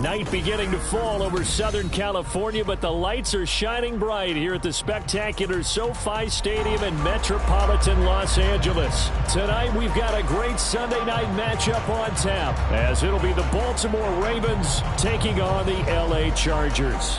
Night beginning to fall over Southern California, but the lights are shining bright here at the spectacular SoFi Stadium in metropolitan Los Angeles. Tonight, we've got a great Sunday night matchup on tap, as it'll be the Baltimore Ravens taking on the LA Chargers.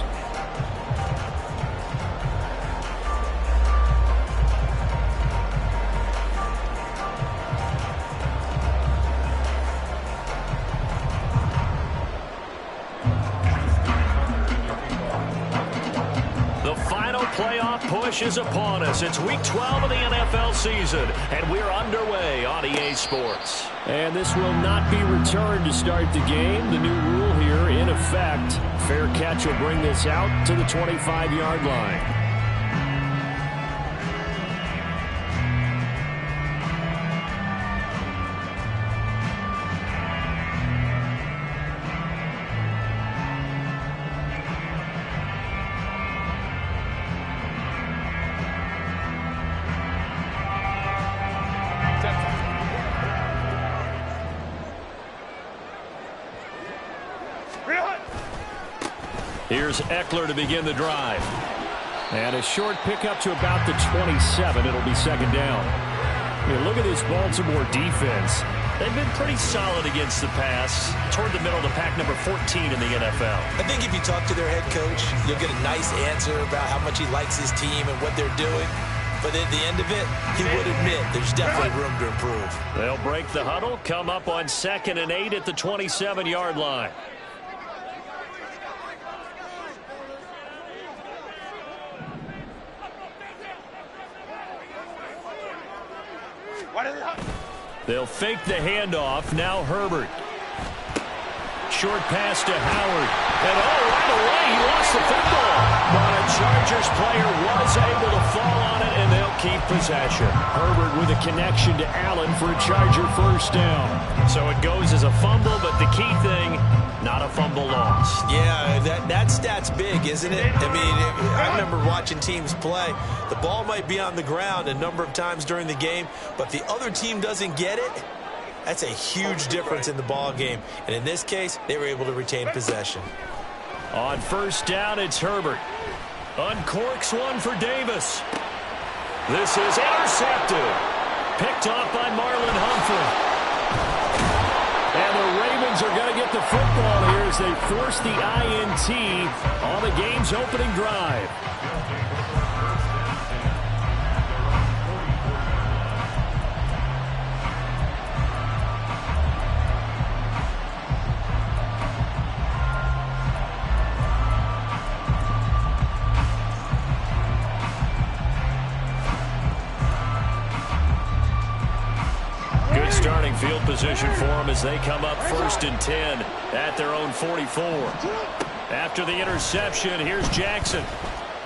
Push is upon us. It's week 12 of the NFL season, and we're underway on EA Sports. And this will not be returned to start the game. The new rule here in effect. Fair catch will bring this out to the 25-yard line. Here's Eckler to begin the drive. And a short pickup to about the 27. It'll be second down. I mean, look at this Baltimore defense. They've been pretty solid against the pass, toward the middle of the pack, number 14 in the NFL. I think if you talk to their head coach, you'll get a nice answer about how much he likes his team and what they're doing. But at the end of it, he would admit there's definitely room to improve. They'll break the huddle, come up on 2nd and 8 at the 27-yard line. They'll fake the handoff. Now Herbert. Short pass to Howard. And right away he lost the football. But a Chargers player was able to fall on it, and they'll keep possession. Herbert with a connection to Allen for a Charger first down. So it goes as a fumble, but the key thing, not a fumble lost. Yeah, that stat's big, isn't it? I mean, I remember watching teams play. The ball might be on the ground a number of times during the game, but if the other team doesn't get it, that's a huge difference in the ball game. And in this case, they were able to retain possession. On first down, it's Herbert. Uncorks one for Davis. This is intercepted. Picked off by Marlon Humphrey. And the Ravens are going to get the football here as they force the INT on the game's opening drive. Starting field position for them as they come up 1st and 10 at their own 44. After the interception, here's Jackson,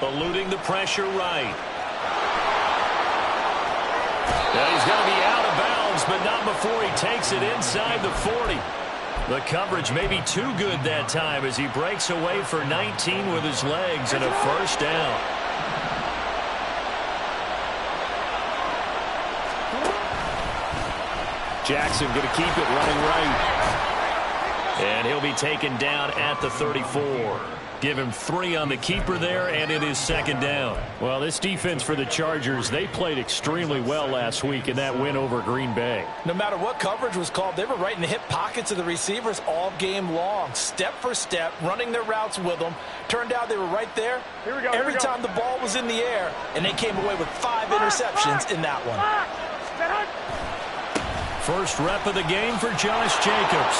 eluding the pressure right. Now he's going to be out of bounds, but not before he takes it inside the 40. The coverage may be too good that time as he breaks away for 19 with his legs and a first down. Jackson going to keep it running right. And he'll be taken down at the 34. Give him 3 on the keeper there, and it is second down. Well, this defense for the Chargers, they played extremely well last week in that win over Green Bay. No matter what coverage was called, they were right in the hip pockets of the receivers all game long. Step for step, running their routes with them. Turned out they were right there every time the ball was in the air, and they came away with 5 interceptions in that one. First rep of the game for Josh Jacobs.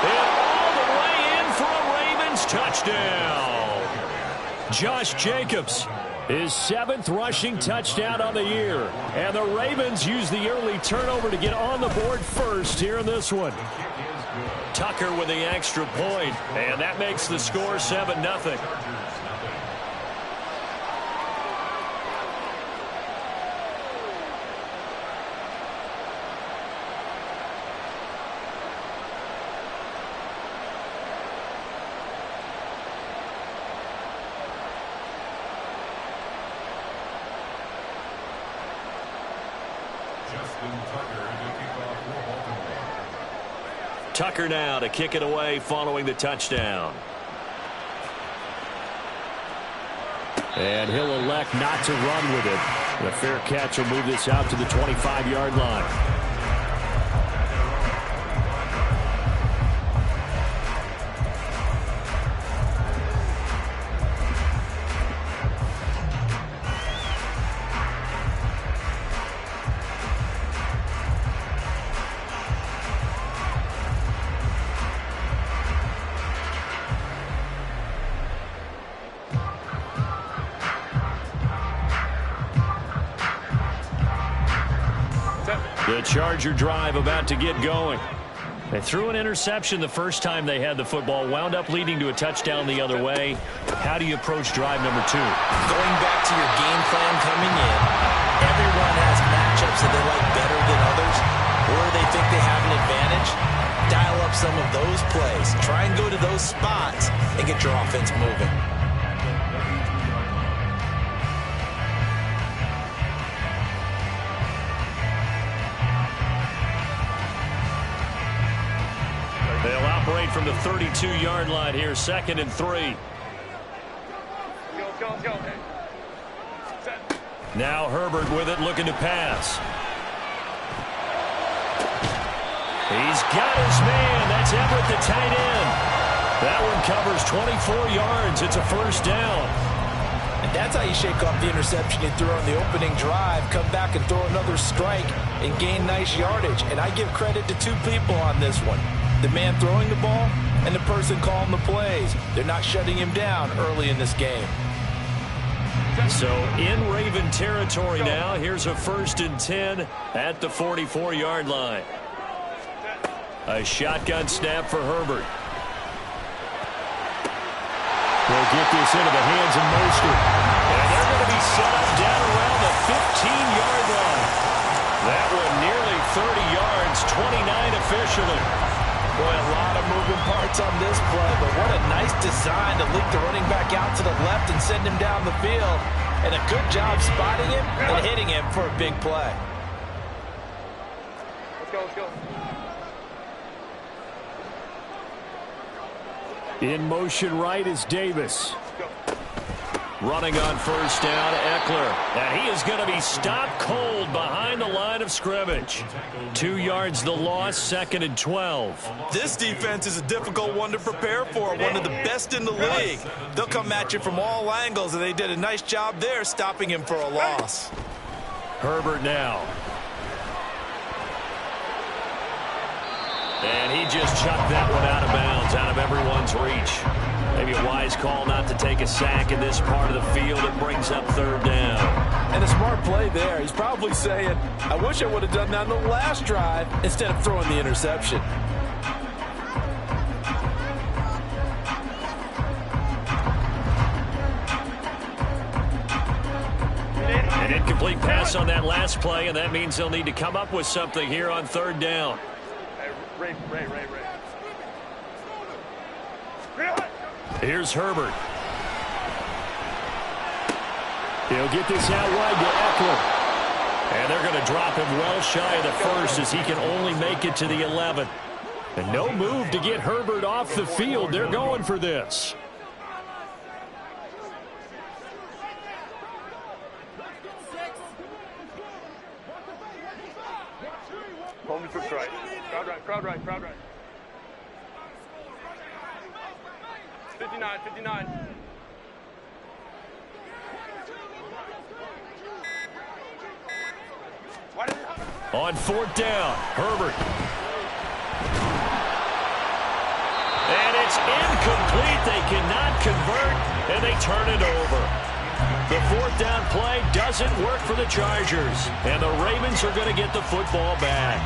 And all the way in for a Ravens touchdown. Josh Jacobs, his 7th rushing touchdown on the year. And the Ravens use the early turnover to get on the board first here in this one. Tucker with the extra point, and that makes the score 7-0. Tucker now to kick it away following the touchdown. And he'll elect not to run with it. The fair catch will move this out to the 25-yard line. The Charger drive about to get going. They threw an interception the first time they had the football, wound up leading to a touchdown the other way. How do you approach drive number 2? Going back to your game plan coming in, everyone has matchups that they like better than others, or they think they have an advantage. Dial up some of those plays. Try and go to those spots and get your offense moving. They'll operate from the 32-yard line here, 2nd and 3. Now Herbert with it, looking to pass. He's got his man. That's Everett, the tight end. That one covers 24 yards. It's a first down. And that's how you shake off the interception you threw on the opening drive, come back and throw another strike and gain nice yardage. And I give credit to 2 people on this one. The man throwing the ball and the person calling the plays. They're not shutting him down early in this game. So in Raven territory now. Here's a 1st and 10 at the 44-yard line. A shotgun snap for Herbert. They'll get this into the hands of Mostert. And they're going to be set up down around the 15-yard line. That one nearly 30 yards, 29 officially. Boy, a lot of moving parts on this play, but what a nice design to leak the running back out to the left and send him down the field. And a good job spotting him and hitting him for a big play. Let's go. In motion right is Davis. Running on first down, Eckler. And he is going to be stopped cold behind the line of scrimmage. 2 yards the loss, 2nd and 12. This defense is a difficult one to prepare for, one of the best in the league. They'll come at you from all angles, and they did a nice job there stopping him for a loss. Herbert now. And he just chucked that one out of bounds, out of everyone's reach. Maybe a wise call not to take a sack in this part of the field. It brings up 3rd down. And a smart play there. He's probably saying, I wish I would have done that on the last drive instead of throwing the interception. An incomplete pass on that last play, and that means they'll need to come up with something here on 3rd down. Ray. Here's Herbert. He'll get this out wide to Eckler. And they're going to drop him well shy of the 1st as he can only make it to the 11th. And no move to get Herbert off the field. They're going for this. Home troops right. Crowd right. 59. On 4th down, Herbert. And it's incomplete. They cannot convert, and they turn it over. The 4th down play doesn't work for the Chargers, and the Ravens are going to get the football back.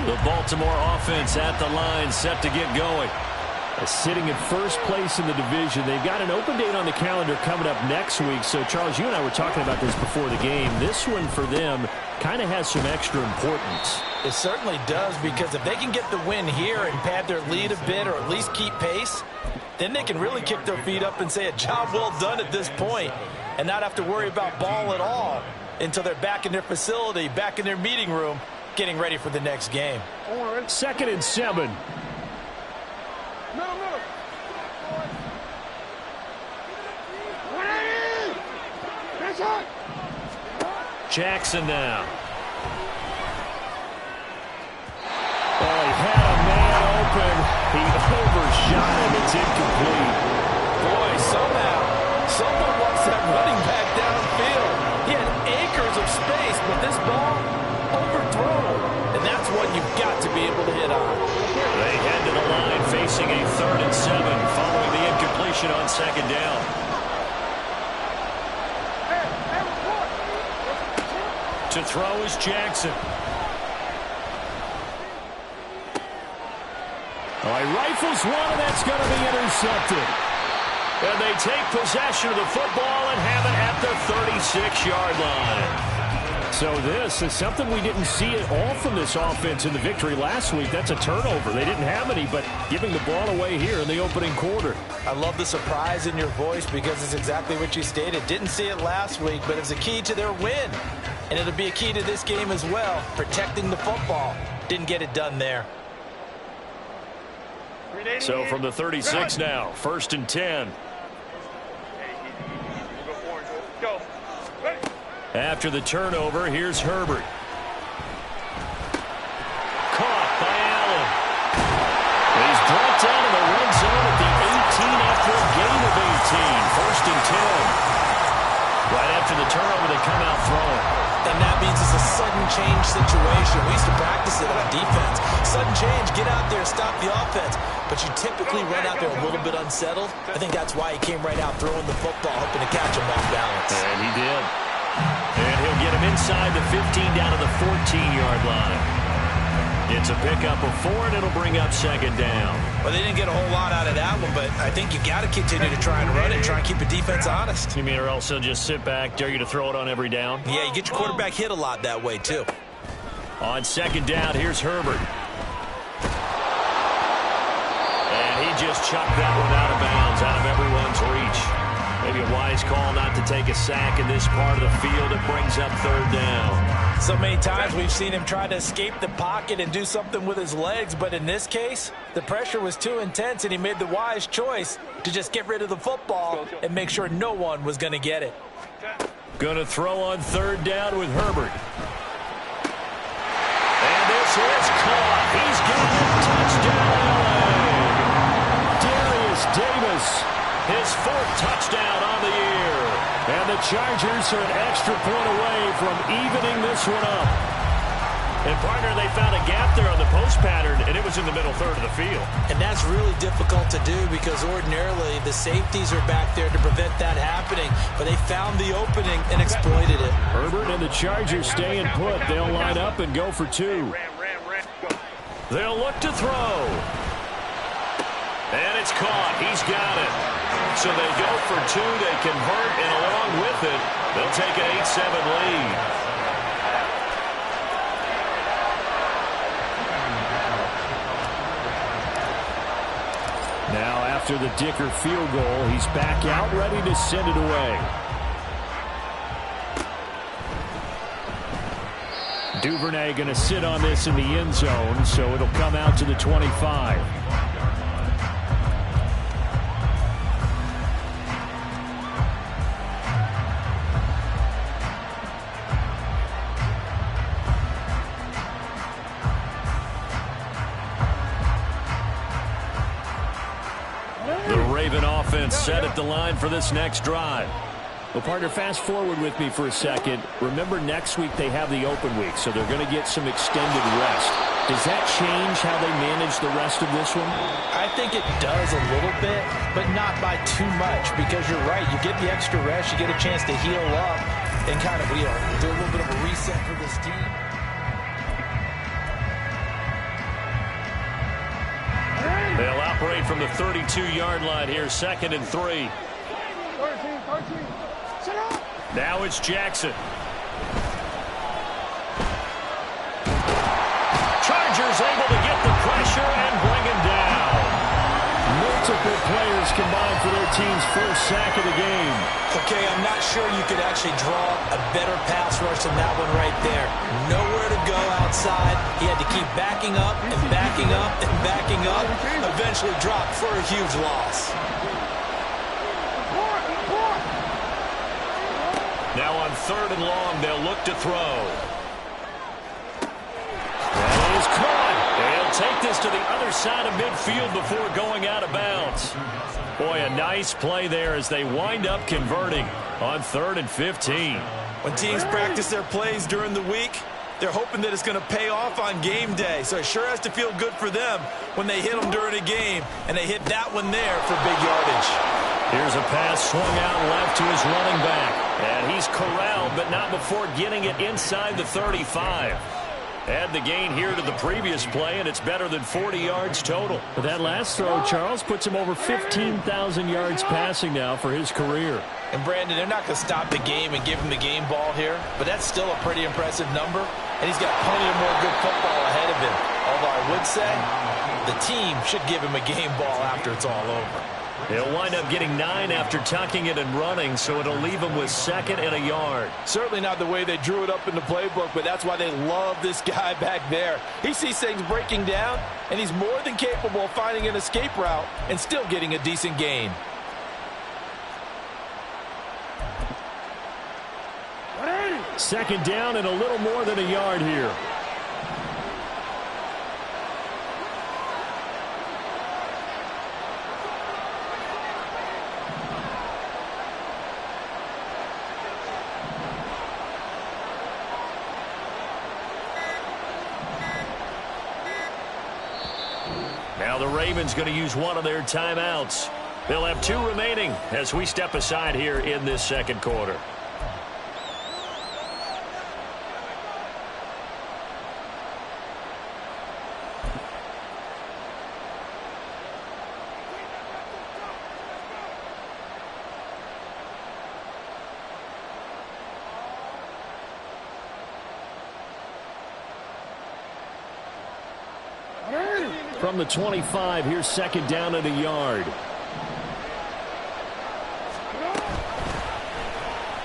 The Baltimore offense at the line, set to get going. Sitting in 1st place in the division. They've got an open date on the calendar coming up next week. So, Charles, you and I were talking about this before the game. This one for them kind of has some extra importance. It certainly does, because if they can get the win here and pad their lead a bit or at least keep pace, then they can really kick their feet up and say a job well done at this point and not have to worry about ball at all until they're back in their facility, back in their meeting room, getting ready for the next game. 2nd and 7. Jackson now. Oh, he had a man open. He overshot him. It's incomplete. Boy, somehow, someone wants that running back downfield. He had acres of space, but this ball overthrown. And that's what you've got to be able to hit on. They head to the line facing a 3rd and 7 following the incompletion on 2nd down. To throw is Jackson. Oh, he rifles one, and that's going to be intercepted. And they take possession of the football and have it at the 36-yard line. So this is something we didn't see at all from this offense in the victory last week. That's a turnover. They didn't have any, but giving the ball away here in the opening quarter. I love the surprise in your voice because it's exactly what you stated. Didn't see it last week, but it's a key to their win. And it'll be a key to this game as well, protecting the football. Didn't get it done there. So from the 36 now, 1st and 10. Go. After the turnover, here's Herbert. Caught by Allen. He's brought down in the red zone at the 18 after a gain of 18. 1st and 10. Right after the turnover, they come out throwing. And that means it's a sudden change situation. We used to practice it on defense. Sudden change, get out there, stop the offense. But you typically run out there a little bit unsettled. I think that's why he came right out throwing the football, hoping to catch him off balance. And he did. And he'll get him inside the 15 down to the 14-yard line. It's a pickup of 4, and it'll bring up 2nd down. Well, they didn't get a whole lot out of that one, but I think you got to continue to try and run and try and keep the defense honest. You mean or else he'll just sit back, dare you to throw it on every down? Yeah, you get your quarterback hit a lot that way, too. On 2nd down, here's Herbert. And he just chucked that one out of bounds, out of everyone's reach. Maybe a wise call not to take a sack in this part of the field. It brings up 3rd down. So many times we've seen him try to escape the pocket and do something with his legs, but in this case, the pressure was too intense, and he made the wise choice to just get rid of the football and make sure no one was going to get it. Going to throw on 3rd down with Herbert. And this is caught. He's got it. Touchdown, LA. Darius Davis. His 4th touchdown on the year. And the Chargers are an extra point away from evening this one up. And, partner, they found a gap there on the post pattern, and it was in the middle 3rd of the field. And that's really difficult to do because ordinarily the safeties are back there to prevent that happening. But they found the opening and exploited it. Herbert and the Chargers staying put. They'll line up and go for 2. They'll look to throw. And it's caught. He's got it. So they go for 2. They convert, and along with it, they'll take an 8-7 lead. Now, after the Dicker field goal, he's back out, ready to send it away. Duvernay going to sit on this in the end zone, so it'll come out to the 25. Set at the line for this next drive. Well, partner, fast forward with me for a second. Remember, next week they have the open week, so they're going to get some extended rest. Does that change how they manage the rest of this one? I think it does a little bit, but not by too much, because you're right. You get the extra rest, you get a chance to heal up and kind of, do a little bit of a reset for this team. They'll operate from the 32-yard line here, 2nd and 3. Now it's Jackson. Chargers able to get the pressure and bring him down. Multiple players combined for their team's first sack of the game. Okay, I'm not sure you could actually draw a better pass rush than that one right there. Nowhere to go outside. He had to keep backing up and backing up and backing up, eventually dropped for a huge loss. Now on 3rd and long, they'll look to throw. That is caught. They'll take this to the other side of midfield before going out of bounds. Boy, a nice play there as they wind up converting on 3rd and 15. When teams practice their plays during the week, they're hoping that it's going to pay off on game day. So it sure has to feel good for them when they hit them during a game, and they hit that one there for big yardage. Here's a pass swung out left to his running back. And he's corralled, but not before getting it inside the 35. Add the gain here to the previous play, and it's better than 40 yards total. But that last throw, Charles, puts him over 15,000 yards passing now for his career. And, Brandon, they're not going to stop the game and give him the game ball here, but that's still a pretty impressive number, and he's got plenty of more good football ahead of him. Although I would say the team should give him a game ball after it's all over. He'll wind up getting 9 after tucking it and running, so it'll leave him with 2nd and a yard. Certainly not the way they drew it up in the playbook, but that's why they love this guy back there. He sees things breaking down, and he's more than capable of finding an escape route and still getting a decent gain. Second down and a little more than a yard here. Now the Ravens going to use one of their timeouts. They'll have 2 remaining as we step aside here in this second quarter. From the 25, here's 2nd down and a yard.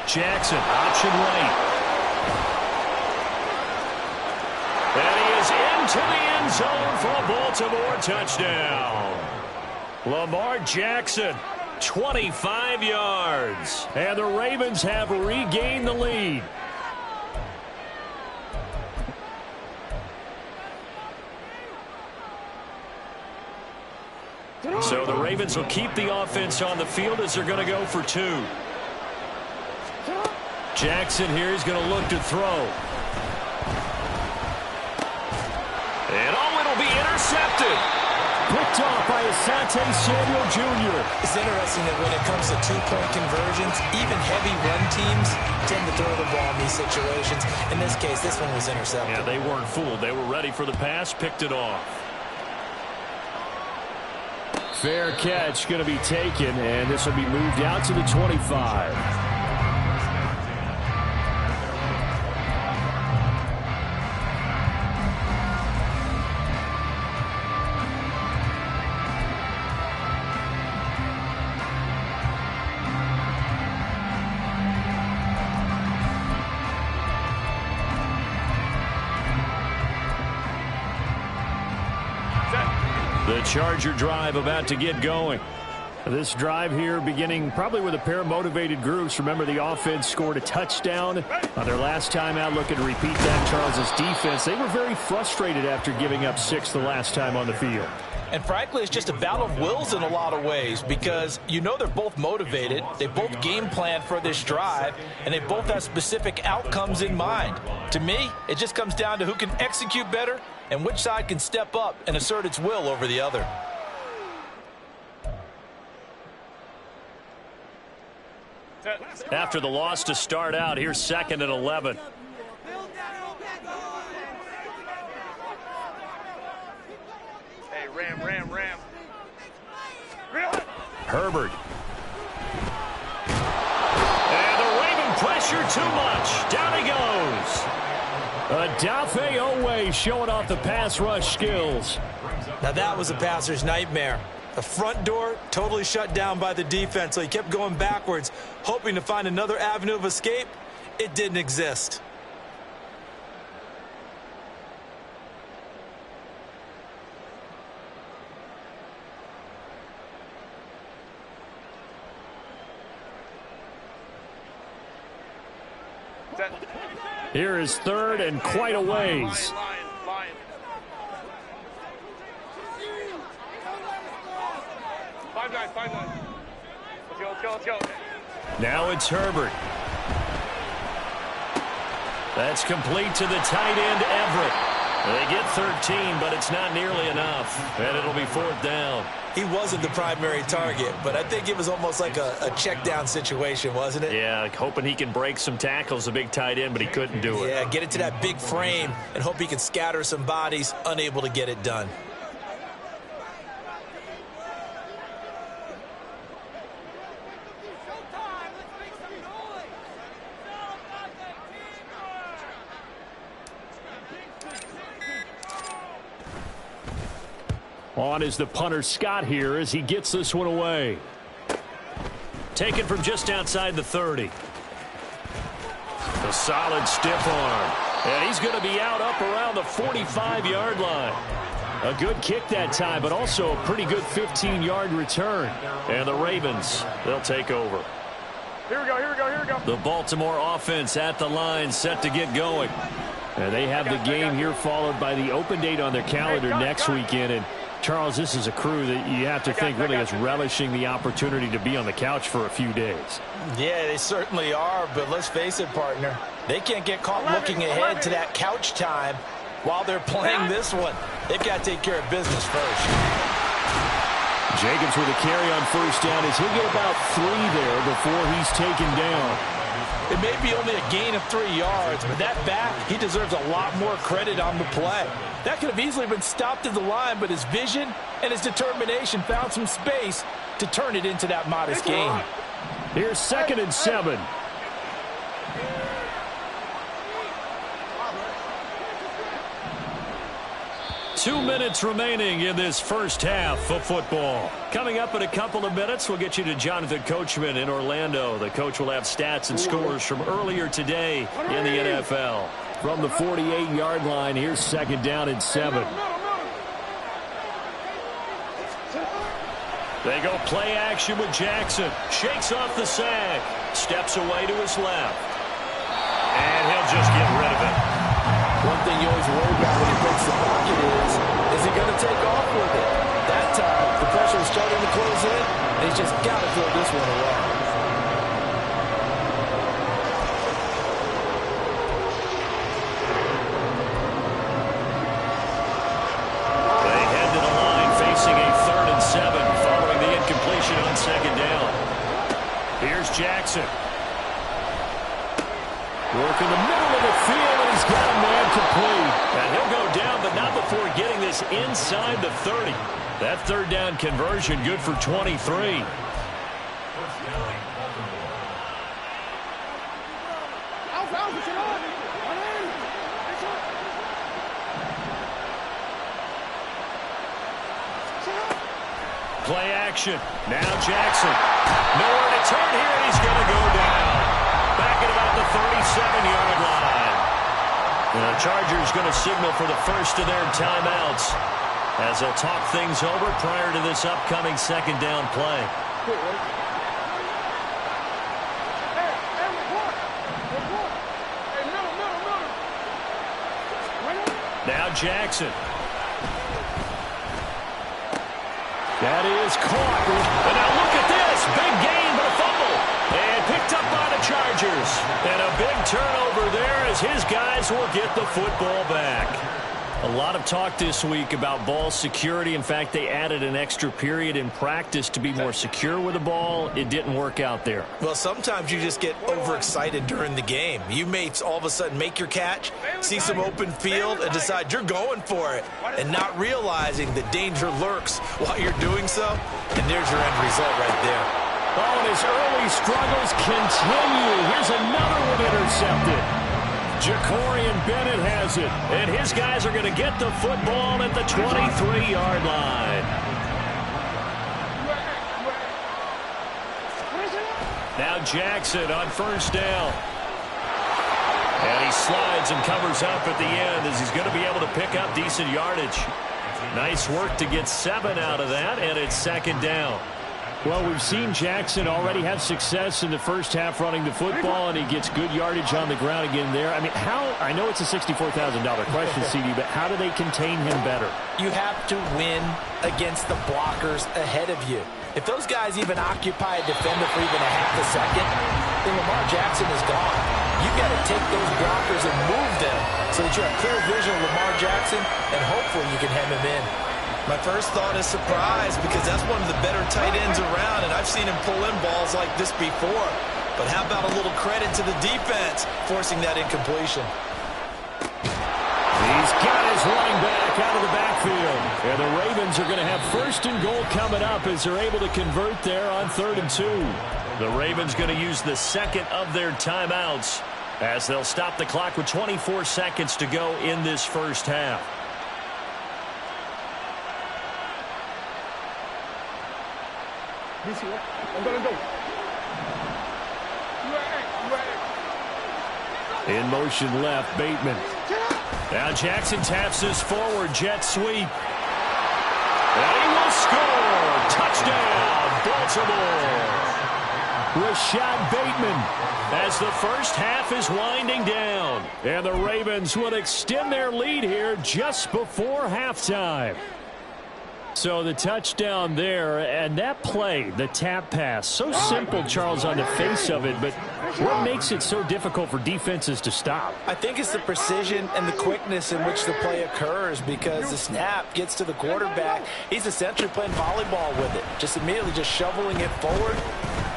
Jackson, option right. And he is into the end zone for a Baltimore touchdown. Lamar Jackson, 25 yards. And the Ravens have regained the lead. So the Ravens will keep the offense on the field as they're going to go for 2. Jackson here is going to look to throw. And it'll be intercepted. Picked off by Asante Samuel Jr. It's interesting that when it comes to 2-point conversions, even heavy run teams tend to throw the ball in these situations. In this case, this one was intercepted. Yeah, they weren't fooled. They were ready for the pass, picked it off. Fair catch going to be taken, and this will be moved out to the 25. The Charger drive about to get going. This drive here beginning probably with a pair of motivated groups. Remember, the offense scored a touchdown on their last time out. Looking to repeat that. Charles' defense, they were very frustrated after giving up 6 the last time on the field. And frankly, it's just a battle of wills in a lot of ways because you know they're both motivated. They both game plan for this drive, and they both have specific outcomes in mind. To me, it just comes down to who can execute better and which side can step up and assert its will over the other. After the loss to start out, here's 2nd and 11. Hey, Ram. Herbert. And the Raven pressure too much. Down he goes. Odafe Oweh showing off the pass rush skills. Now that was a passer's nightmare. The front door totally shut down by the defense, so he kept going backwards, hoping to find another avenue of escape. It didn't exist. Here is third and quite a ways. Line. Five guys. Let's go. Now it's Herbert. That's complete to the tight end, Everett. They get 13, but it's not nearly enough, and it'll be fourth down. He wasn't the primary target, but I think it was almost like a check down situation, wasn't it? Yeah, hoping he can break some tackles, a big tight end, but he couldn't do it. Yeah, get it to that big frame and hope he can scatter some bodies, unable to get it done. On is the punter Scott here as he gets this one away. Taken from just outside the 30. A solid stiff arm. And he's going to be out up around the 45-yard line. A good kick that time, but also a pretty good 15-yard return. And the Ravens, they'll take over. Here we go. The Baltimore offense at the line, set to get going. And they have the game here followed by the open date on their calendar next weekend. And Charles, this is a crew that you have to think really is relishing the opportunity to be on the couch for a few days. Yeah, they certainly are, but let's face it, partner. They can't get caught looking ahead to that couch time while they're playing this one. They've got to take care of business first. Jacobs with a carry on first down as he'll get about 3 there before he's taken down. It may be only a gain of 3 yards, but that back, he deserves a lot more credit on the play. That could have easily been stopped at the line, but his vision and his determination found some space to turn it into that modest gain. Here's 2nd and 7. Two minutes remaining in this first half of football. Coming up in a couple of minutes, we'll get you to Jonathan Coachman in Orlando. The coach will have stats and scores from earlier today in the NFL. From the 48-yard line, here's 2nd down and 7. They go play action with Jackson. Shakes off the sack. Steps away to his left. And he'll just get rid of it. One thing you always worry about when he breaks the pocket is he going to take off with it? That time, the pressure is starting to close in, and he's just got to throw this one away. They head to the line facing a 3rd and 7 following the incompletion on 2nd down. Here's Jackson. Work in the middle of the field, and he's got a man complete. And he'll go down, but not before getting this inside the 30. That 3rd down conversion good for 23. Play action. Now Jackson. Nowhere to turn here, and he's going to go down. Back at about the 37-yard line. The Chargers going to signal for the first of their timeouts as they'll talk things over prior to this upcoming 2nd down play. Now Jackson. That is caught. And now look at this. Big gain, but a fumble. And picked up by the Chargers. And a big turnover there as his guys will get the football back. A lot of talk this week about ball security. In fact, they added an extra period in practice to be more secure with the ball. It didn't work out there. Well, sometimes you just get overexcited during the game. You may all of a sudden make your catch, see some open field, and decide you're going for it, and not realizing the danger lurks while you're doing so. And there's your end result right there. Oh, and his early struggles continue. Here's another one intercepted. Jacorian Bennett has it, and his guys are going to get the football at the 23-yard line. Now Jackson on first down. And he slides and covers up at the end as he's going to be able to pick up decent yardage. Nice work to get 7 out of that, and it's 2nd down. Well, we've seen Jackson already have success in the first half running the football, and he gets good yardage on the ground again there. I mean, I know it's a $64,000 question, CD, but how do they contain him better? You have to win against the blockers ahead of you. If those guys even occupy a defender for even a half a second, then Lamar Jackson is gone. You've got to take those blockers and move them so that you have clear vision of Lamar Jackson, and hopefully you can hem him in. My first thought is surprise, because that's one of the better tight ends around, and I've seen him pull in balls like this before. But how about a little credit to the defense forcing that incompletion? He's got his running back out of the backfield. And the Ravens are going to have first and goal coming up as they're able to convert there on 3rd and 2. The Ravens going to use the second of their timeouts as they'll stop the clock with 24 seconds to go in this first half. In motion left, Bateman. Now Jackson taps this forward, jet sweep. And he will score! Touchdown, Baltimore! Rashad Bateman as the first half is winding down. And the Ravens will extend their lead here just before halftime. So the touchdown there, and that play, the tap pass, so simple, Charles, on the face of it, but what makes it so difficult for defenses to stop? I think it's the precision and the quickness in which the play occurs, because the snap gets to the quarterback. He's essentially playing volleyball with it, just immediately just shoveling it forward.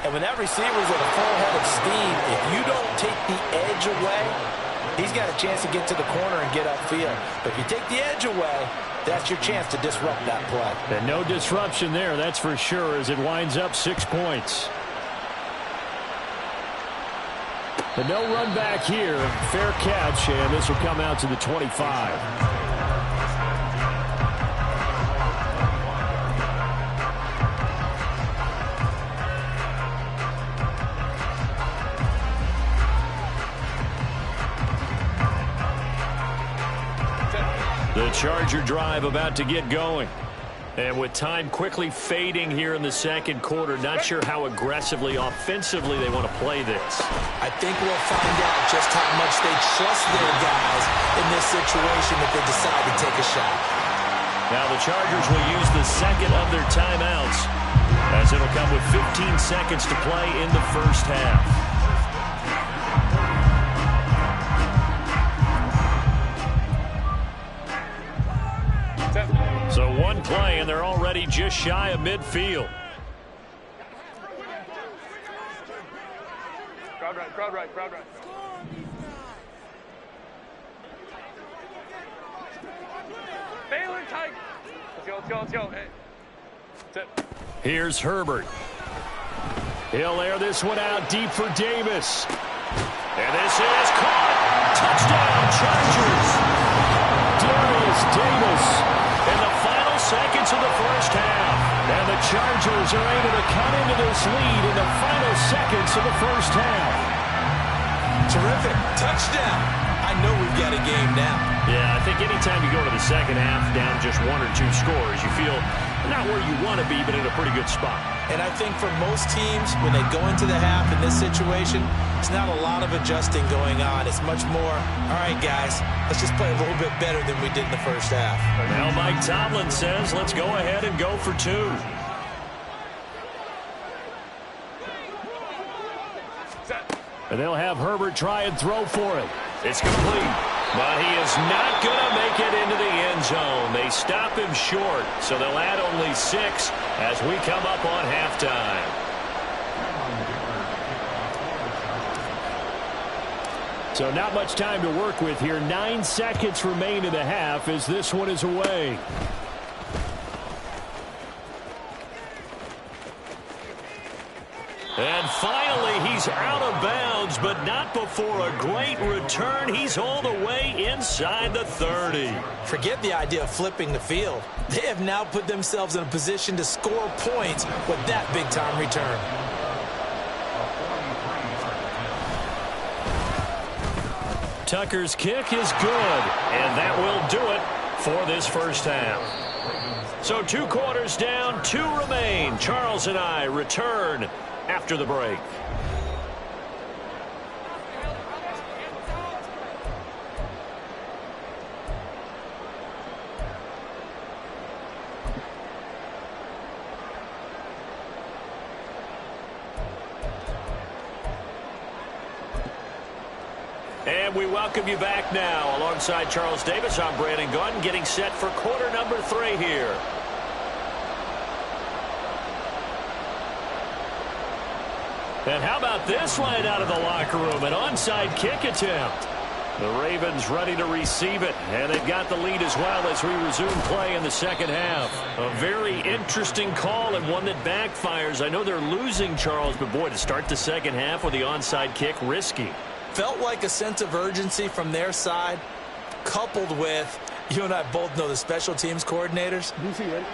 And when that receiver's at a full head of steam, if you don't take the edge away, he's got a chance to get to the corner and get upfield. But if you take the edge away, that's your chance to disrupt that play. And no disruption there, that's for sure, as it winds up 6 points. But no run back here. Fair catch, and this will come out to the 25. The Charger drive about to get going. And with time quickly fading here in the second quarter, not sure how aggressively, offensively they want to play this. I think we'll find out just how much they trust their guys in this situation if they decide to take a shot. Now the Chargers will use the second of their timeouts, as it'll come with 15 seconds to play in the first half. So one play, and they're already just shy of midfield. Crowd right, crowd right, crowd right. Baylor tight. Let's go, let's go, let's go. Hey. That's it. Here's Herbert. He'll air this one out deep for Davis. And this is caught. Touchdown, Chargers. Darius Davis in the final seconds of the first half. And the Chargers are able to cut into this lead in the final seconds of the first half. Terrific. Touchdown. I know we've got a game now. Yeah, I think anytime you go to the second half down just 1 or 2 scores, you feel not where you want to be, but in a pretty good spot. And I think for most teams, when they go into the half in this situation, it's not a lot of adjusting going on. It's much more, all right, guys, let's just play a little bit better than we did in the first half. Now Mike Tomlin says, let's go ahead and go for 2. And they'll have Herbert try and throw for it. It's complete, but he is not going to make it into the end zone. They stop him short, so they'll add only 6 as we come up on halftime. So not much time to work with here. 9 seconds remain in the half as this one is away. And finally, he's out of bounds, but not before a great return. He's all the way inside the 30. Forget the idea of flipping the field. They have now put themselves in a position to score points with that big-time return. Tucker's kick is good, and that will do it for this first half. So 2 quarters down, 2 remain. Charles and I return after the break. And we welcome you back now. Alongside Charles Davis, I'm Brandon Gaudin, getting set for quarter number 3 here. And how about this line out of the locker room? An onside kick attempt. The Ravens ready to receive it, and they've got the lead as well as we resume play in the second half. A very interesting call and one that backfires. I know they're losing, Charles, but boy, to start the second half with the onside kick, risky. Felt like a sense of urgency from their side, coupled with, you and I both know the special teams coordinators.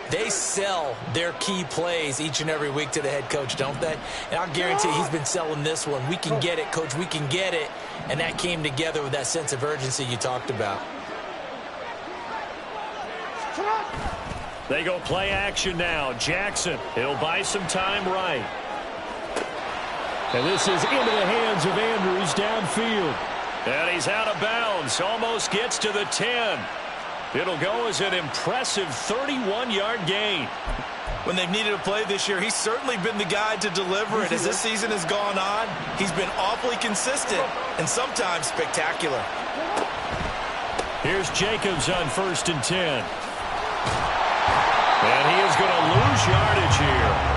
They sell their key plays each and every week to the head coach, don't they? And I'll guarantee he's been selling this one. We can get it, coach, we can get it. And that came together with that sense of urgency you talked about. They go play action now. Jackson, he'll buy some time right. And this is into the hands of Andrews downfield. And he's out of bounds. Almost gets to the 10. It'll go as an impressive 31-yard gain. When they've needed a play this year, he's certainly been the guy to deliver it. As this season has gone on, he's been awfully consistent and sometimes spectacular. Here's Jacobs on 1st and 10. And he is going to lose yardage here.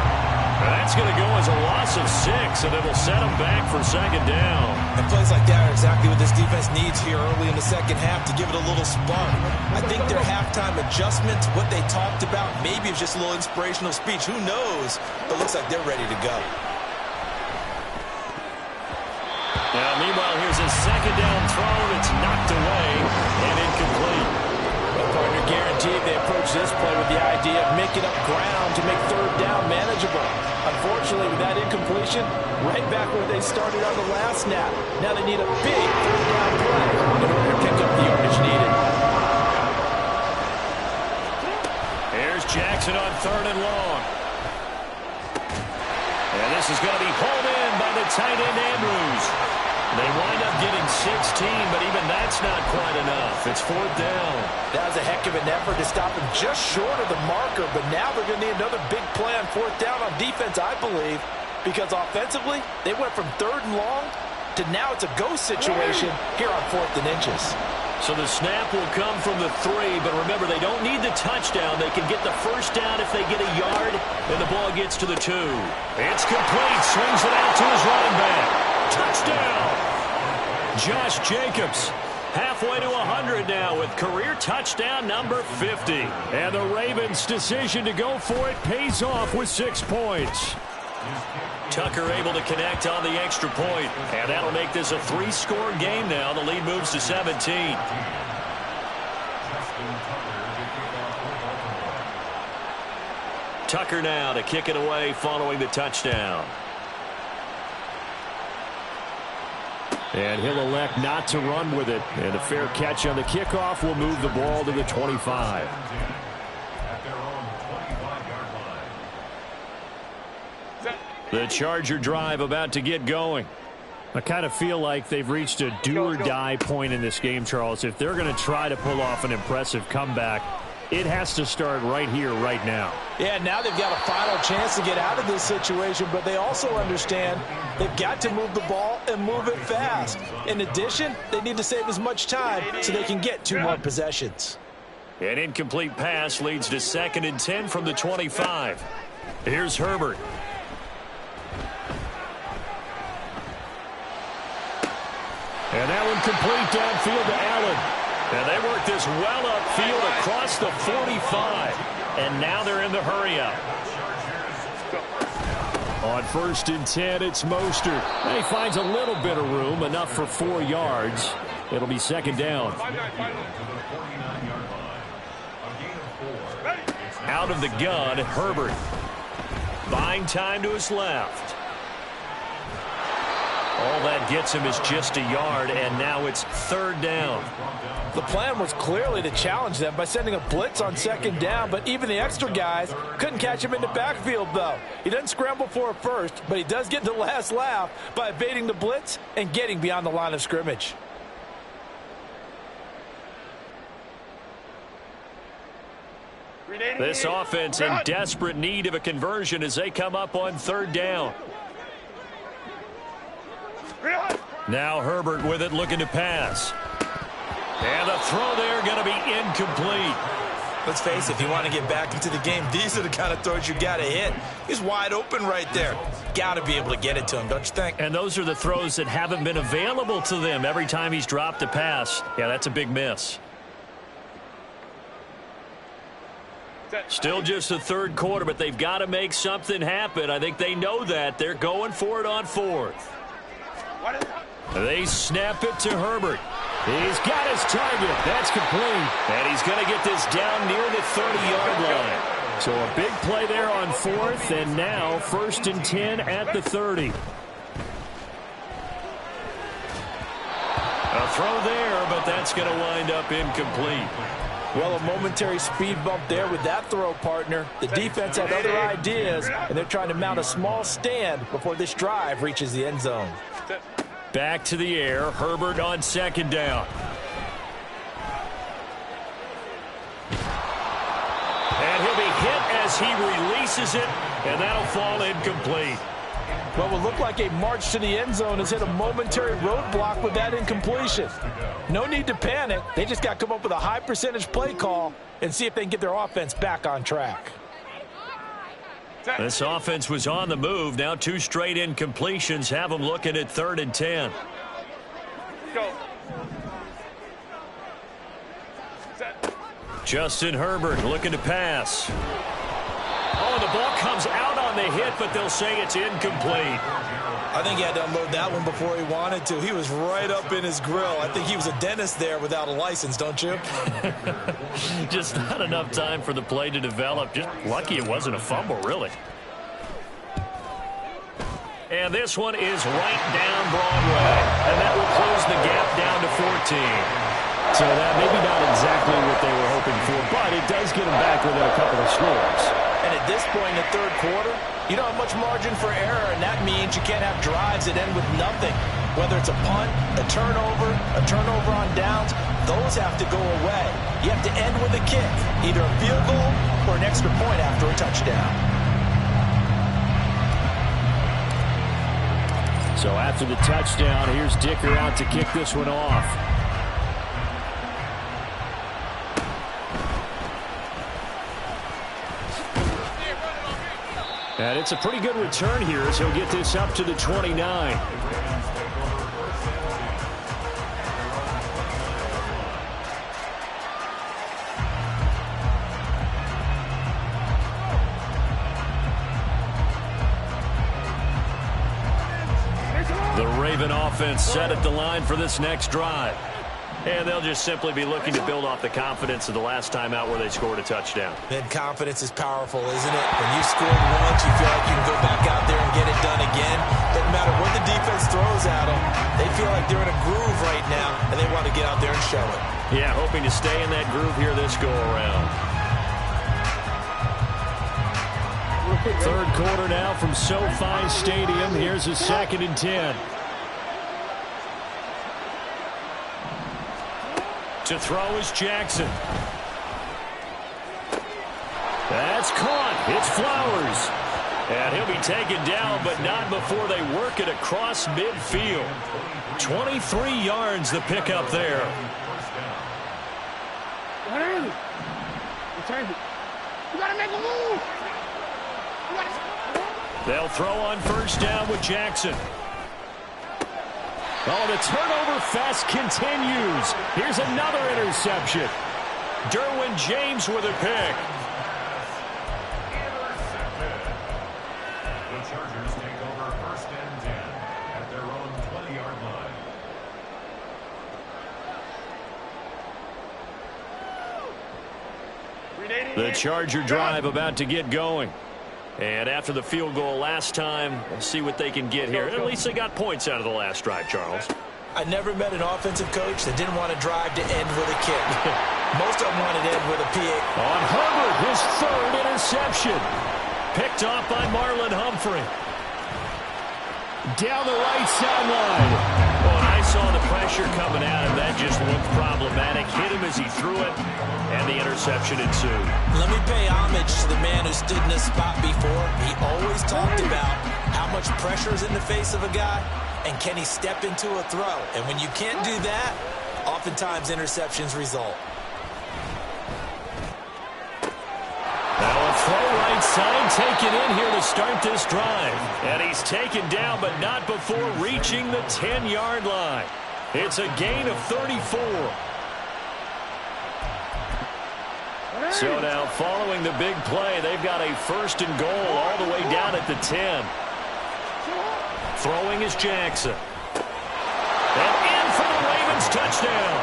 That's going to go as a loss of 6, and it'll set him back for 2nd down. And plays like that are exactly what this defense needs here early in the second half to give it a little spark. I think their halftime adjustment, what they talked about, maybe it's just a little inspirational speech. Who knows? But looks like they're ready to go. Now, meanwhile, here's a 2nd down throw. It's knocked away and incomplete. Well, partner, guaranteed they approach this play with the idea of making up ground to make 3rd down manageable. Unfortunately, with that incompletion, right back where they started on the last snap. Now they need a big 3rd down play in order to pick up the yardage needed. Here's Jackson on 3rd and long. And this is going to be hauled in by the tight end Andrews. They wind up getting 16, but even that's not quite enough. It's 4th down. That was a heck of an effort to stop him just short of the marker, but now they're going to need another big play on 4th down on defense, I believe, because offensively, they went from 3rd and long to now it's a go situation here on 4th and inches. So the snap will come from the 3, but remember, they don't need the touchdown. They can get the 1st down if they get a yard, and the ball gets to the 2. It's complete. Swings it out to his running back. Touchdown! Josh Jacobs halfway to 100 now with career touchdown number 50. And the Ravens' decision to go for it pays off with 6 points. Tucker able to connect on the extra point, and that'll make this a 3-score game now. The lead moves to 17. Tucker now to kick it away following the touchdown. And he'll elect not to run with it. And a fair catch on the kickoff will move the ball to the 25. The Charger drive about to get going. I kind of feel like they've reached a do-or-die point in this game, Charles. If they're going to try to pull off an impressive comeback, it has to start right here, right now. Yeah, now they've got a final chance to get out of this situation, but they also understand they've got to move the ball and move it fast. In addition, they need to save as much time so they can get 2 more possessions. An incomplete pass leads to 2nd and 10 from the 25. Here's Herbert. And that one complete downfield to Allen. And they work this well upfield across the 45. And now they're in the hurry-up. On 1st and 10, it's Mostert. And he finds a little bit of room, enough for 4 yards. It'll be 2nd down. Out of the gun, Herbert. Buying time to his left. All that gets him is just a yard, and now it's 3rd down. The plan was clearly to challenge them by sending a blitz on 2nd down, but even the extra guys couldn't catch him in the backfield, though. He doesn't scramble for a first, but he does get the last laugh by evading the blitz and getting beyond the line of scrimmage. This offense in desperate need of a conversion as they come up on 3rd down. Now Herbert with it, looking to pass. And the throw there going to be incomplete. Let's face it, if you want to get back into the game, these are the kind of throws you got to hit. He's wide open right there. Got to be able to get it to him, don't you think? And those are the throws that haven't been available to them every time he's dropped a pass. Yeah, that's a big miss. Still just the 3rd quarter, but they've got to make something happen. I think they know that. They're going for it on 4th. They snap it to Herbert. He's got his target. That's complete. And he's going to get this down near the 30-yard line. So a big play there on 4th, and now 1st and 10 at the 30. A throw there, but that's going to wind up incomplete. Well, a momentary speed bump there with that throw, partner. The defense had other ideas, and they're trying to mount a small stand before this drive reaches the end zone. Back to the air. Herbert on 2nd down. And he'll be hit as he releases it, and that'll fall incomplete. What will look like a march to the end zone has hit a momentary roadblock with that incompletion. No need to panic. They just got to come up with a high percentage play call and see if they can get their offense back on track. This offense was on the move. Now 2 straight incompletions have them looking at 3rd and 10. Go. Justin Herbert looking to pass. Oh, the ball comes out on the hit, but they'll say it's incomplete. I think he had to unload that one before he wanted to. He was right up in his grill. I think he was a dentist there without a license, don't you? Just not enough time for the play to develop. Just lucky it wasn't a fumble, really. And this one is right down Broadway. And that will close the gap down to 14. So that maybe not exactly what they were hoping for, but it does get them back within a couple of scores. And at this point in the 3rd quarter, you don't have much margin for error, and that means you can't have drives that end with nothing. Whether it's a punt, a turnover on downs, those have to go away. You have to end with a kick, either a field goal or an extra point after a touchdown. So after the touchdown, here's Dicker out to kick this one off. And it's a pretty good return here as he'll get this up to the 29. The Raven offense set at the line for this next drive. And they'll just simply be looking to build off the confidence of the last time out where they scored a touchdown. And confidence is powerful, isn't it? When you scored once, you feel like you can go back out there and get it done again. Doesn't matter what the defense throws at them. They feel like they're in a groove right now, and they want to get out there and show it. Yeah, hoping to stay in that groove here this go-around. 3rd quarter now from SoFi Stadium. Here's a 2nd and 10. To throw is Jackson. That's caught. It's Flowers. And he'll be taken down, but not before they work it across midfield. 23 yards the pickup there. You gotta make a move. They'll throw on 1st down with Jackson. Oh, the turnover fest continues. Here's another interception. Derwin James with a pick. The Chargers take over 1st and 10 at their own 20-yard line. The Charger drive about to get going. And after the field goal last time, we'll see what they can get here. At least they got points out of the last drive, Charles. I never met an offensive coach that didn't want to drive to end with a kick. Most of them wanted to end with a PA. On Herbert, his third interception. Picked off by Marlon Humphrey. Down the right sideline. Well, I saw the pressure coming at him. That just looked problematic. Hit him as he threw it, and the interception ensued. Let me pay homage to the man who stood in this spot before. He always talked about how much pressure is in the face of a guy, and can he step into a throw. And when you can't do that, oftentimes interceptions result. Now a throw right side taken in here to start this drive. And he's taken down, but not before reaching the 10-yard line. It's a gain of 34. So now following the big play, they've got a 1st and goal all the way down at the 10. Throwing is Jackson. And in for the Ravens touchdown.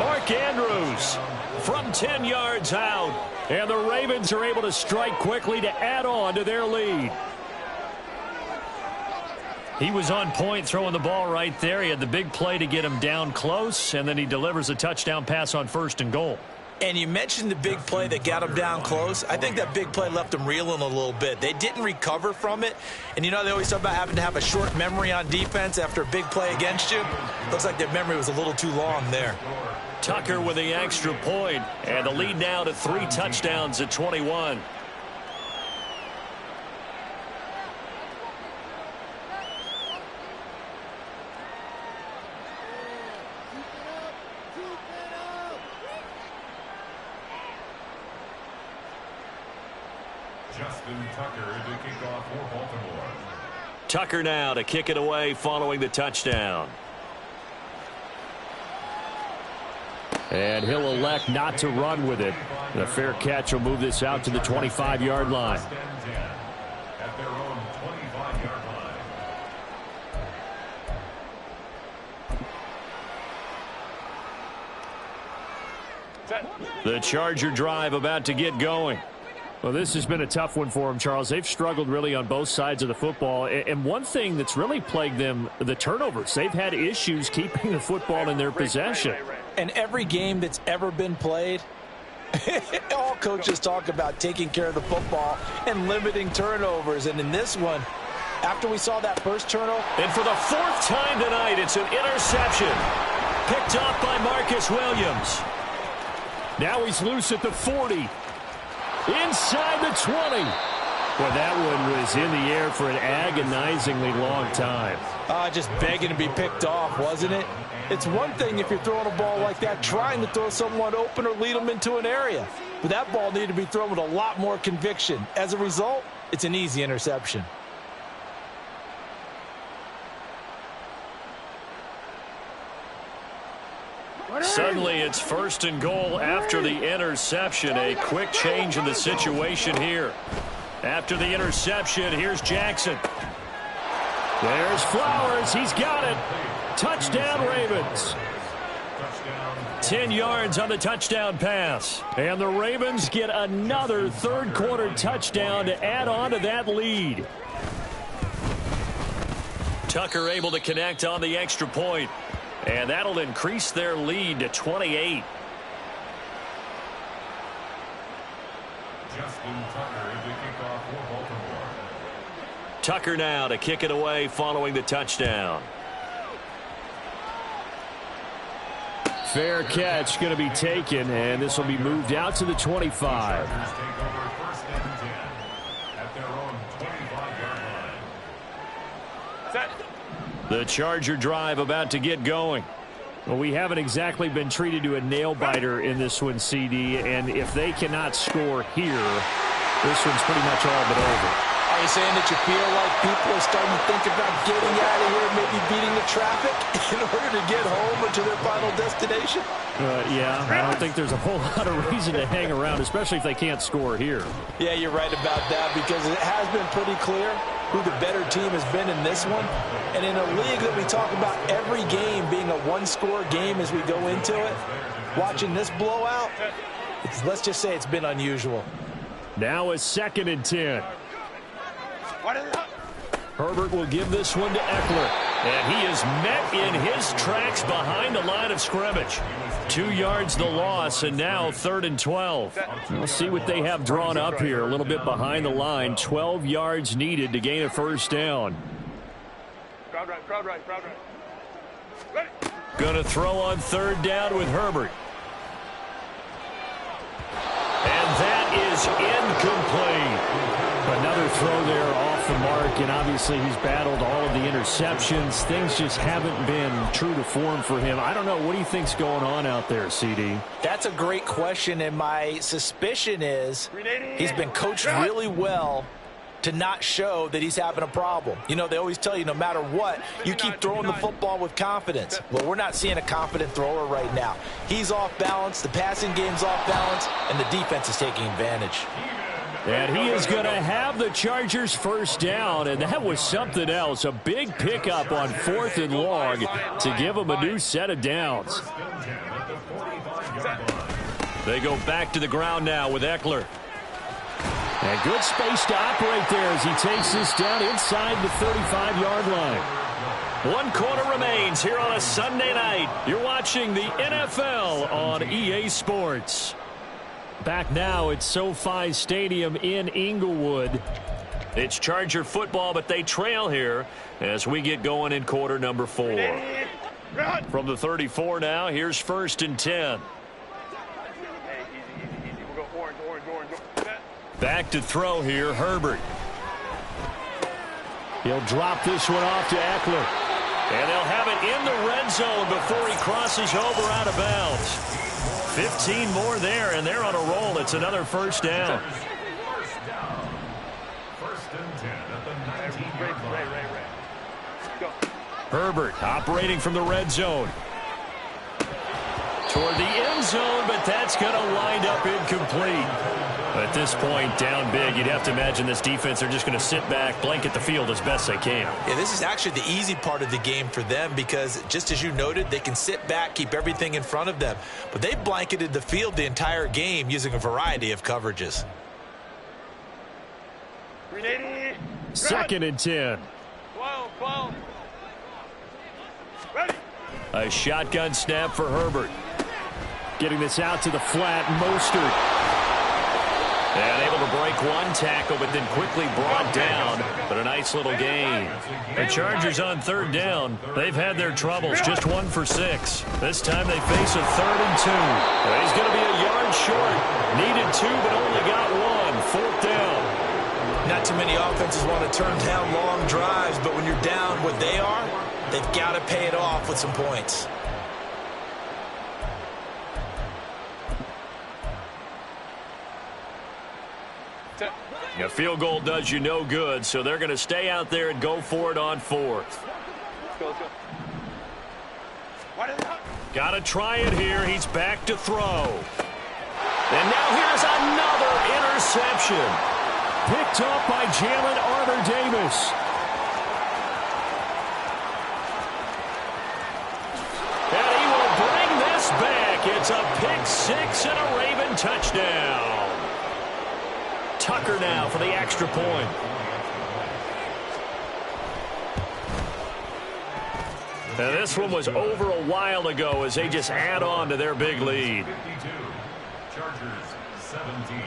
Mark Andrews from 10 yards out. And the Ravens are able to strike quickly to add on to their lead. He was on point throwing the ball right there. He had the big play to get him down close, and then he delivers a touchdown pass on 1st and goal. And you mentioned the big play that got him down close. I think that big play left him reeling a little bit. They didn't recover from it. And, you know, they always talk about having to have a short memory on defense after a big play against you. Looks like their memory was a little too long there. Tucker with the extra point, and the lead now to 3 touchdowns at 21. Justin Tucker to kick off for Baltimore. Tucker now to kick it away following the touchdown. And he'll elect not to run with it. The fair catch will move this out to the 25-yard line. At their own 25-yard line. The Charger drive about to get going. Well, this has been a tough one for them, Charles. They've struggled really on both sides of the football. And one thing that's really plagued them, the turnovers. They've had issues keeping the football in their possession. And every game that's ever been played, all coaches talk about taking care of the football and limiting turnovers. And in this one, after we saw that first turnover. And for the 4th time tonight, it's an interception. Picked off by Marcus Williams. Now he's loose at the 40. Inside the 20. Well, that one was in the air for an agonizingly long time. Just begging to be picked off, wasn't it? It's one thing if you're throwing a ball like that, trying to throw someone open or lead them into an area. But that ball needed to be thrown with a lot more conviction. As a result, it's an easy interception. Suddenly it's 1st and goal after the interception. A quick change in the situation here. After the interception, here's Jackson. There's Flowers. He's got it. Touchdown, Ravens. 10 yards on the touchdown pass. And the Ravens get another 3rd quarter touchdown to add on to that lead. Tucker able to connect on the extra point. And that'll increase their lead to 28. Justin Tucker to kick off for Baltimore. Tucker now to kick it away following the touchdown. Fair catch going to be taken, and this will be moved out to the 25. Take over 1st and 10 at their own 25-yard line. Set. The Charger drive about to get going. Well, we haven't exactly been treated to a nail-biter in this one, CD, and if they cannot score here, this one's pretty much all but over. Are you saying that you feel like people are starting to think about getting out of here, maybe beating the traffic in order to get home or to their final destination? Yeah, I don't think there's a whole lot of reason to hang around, especially if they can't score here. Yeah, you're right about that because it has been pretty clear who the better team has been in this one. And in a league that we talk about every game being a one-score game as we go into it, watching this blowout, let's just say it's been unusual. Now a 2nd and 10. Herbert will give this one to Eckler. And he is met in his tracks behind the line of scrimmage. 2 yards the loss, and now 3rd and 12. We'll see what they have drawn up here. A little bit behind the line. 12 yards needed to gain a first down. Crowd right. Ready. Going to throw on 3rd down with Herbert. And that is incomplete. Another throw there off the mark, and obviously he's battled all of the interceptions. Things just haven't been true to form for him. I don't know. What do you think's going on out there, CD? That's a great question, and my suspicion is he's been coached really well to not show that he's having a problem. You know, they always tell you no matter what, you keep throwing the football with confidence. Well, we're not seeing a confident thrower right now. He's off balance, the passing game's off balance, and the defense is taking advantage. And he is going to have the Chargers first down, and that was something else. A big pickup on 4th and long to give them a new set of downs. They go back to the ground now with Eckler. And good space to operate there as he takes this down inside the 35-yard line. 1 quarter remains here on a Sunday night. You're watching the NFL on EA Sports. Back now at SoFi Stadium in Inglewood. It's Charger football, but they trail here as we get going in quarter number 4. From the 34 now, here's 1st and 10. Easy. We'll go orange. Back to throw here, Herbert. He'll drop this one off to Eckler. And they'll have it in the red zone before he crosses over out of bounds. 15 more there, and they're on a roll. It's another first down. First and 10 at the 19-yard line. Go. Herbert operating from the red zone. Toward the end zone, but that's going to wind up incomplete. At this point, down big, you'd have to imagine this defense are just going to sit back, blanket the field as best they can. Yeah, this is actually the easy part of the game for them because, just as you noted, they can sit back, keep everything in front of them. But they blanketed the field the entire game using a variety of coverages. 2nd and 10. 12. Ready. A shotgun snap for Herbert. Getting this out to the flat, Mostert. And able to break one tackle, but then quickly brought down. But a nice little gain. The Chargers on 3rd down. They've had their troubles, just 1 for 6. This time they face a 3rd and 2. He's going to be a yard short. Needed 2, but only got 1. 4th down. Not too many offenses want to turn down long drives, but when you're down what they are, they've got to pay it off with some points. A field goal does you no good, so they're going to stay out there and go for it on 4th. Let's go. Got to try it here. He's back to throw. And now here's another interception. Picked up by Jalen Armour-Davis. And he will bring this back. It's a pick 6 and a Raven touchdown. Tucker now for the extra point. And this one was over a while ago as they just add on to their big lead. 52. Chargers 17.